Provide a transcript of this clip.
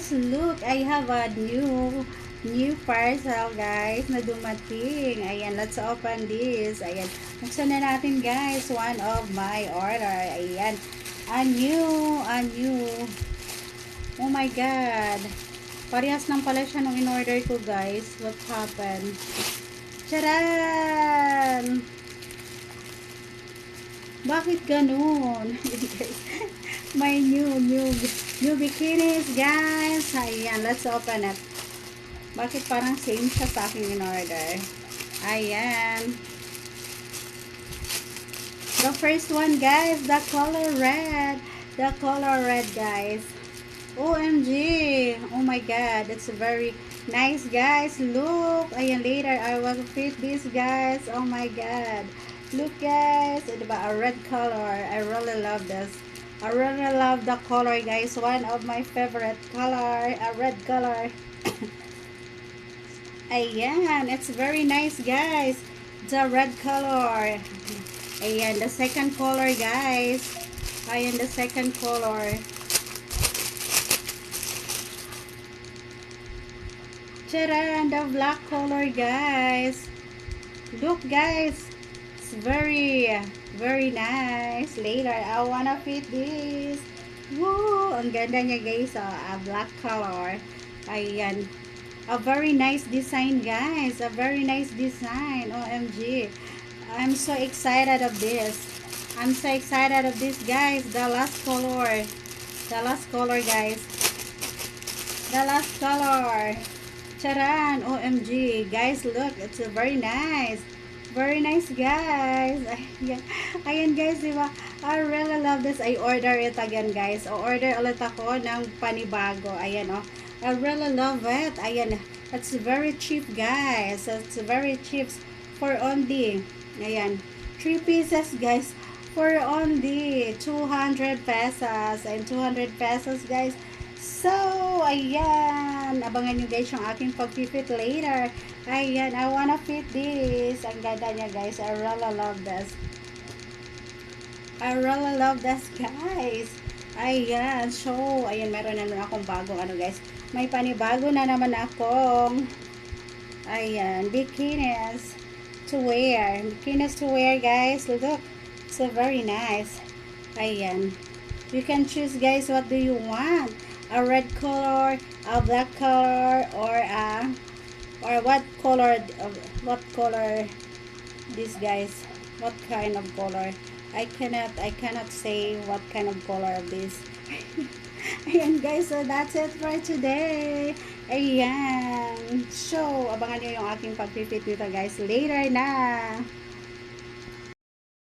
guys, look, I have a new parcel guys na dumating. Ayan, let's open this. Ayan, buksan na natin guys, one of my order. Ayan, a new, oh my god, parehas lang pala siya nung in-order ko guys. What happened? Charan! Bakit ganun? My new bikinis guys. Ayan, let's open it. Bakit parang same siya sa aking in-order? Ayan. The first one guys, the color red. The color red guys. OMG. Oh my god, it's very nice guys. Look. Ayan, later I will fit this guys. Oh my god. Look guys. Diba, a red color. I really love this. I really love the color guys. One of my favorite color. A red color. Ayan, it's very nice guys. The red color. Ayan, the second color guys. Ayan, the second color. Charan, the black color guys. Look guys. It's very nice. Later, I wanna fit this. Woo! Ang ganda niya guys. A black color. Ayan. A very nice design guys. A very nice design. OMG. I'm so excited of this. I'm so excited of this guys. The last color. The last color guys. The last color. Charan. OMG. Guys, look. It's a very nice. Very nice guys. Ayan, ayan guys, diba? I really love this. I order it again guys. O order ulit ako ng panibago. Ayan oh. I really love it. Ayan. It's very cheap guys. It's very cheap for only. Ayan. 3 pieces guys. For only 200 pesos. And 200 pesos guys. So, ayan. Abangan nyo guys yung aking pag-fit later. Ayan, I wanna fit this. Ang ganda niya guys. I really love this. I really love this guys. Ayan. So, ayan, meron na naman akong bagong ano guys. May panibago na naman akong ayan, bikinis to wear. Bikinis to wear guys. Look. So, very nice. Ayan. You can choose guys what do you want. A red color, a black color, or what color this guys, what kind of color. I cannot say what kind of color of this. Ayan guys, so that's it for today. Ayan, so abangan nyo yung aking pag-fit dito guys later na.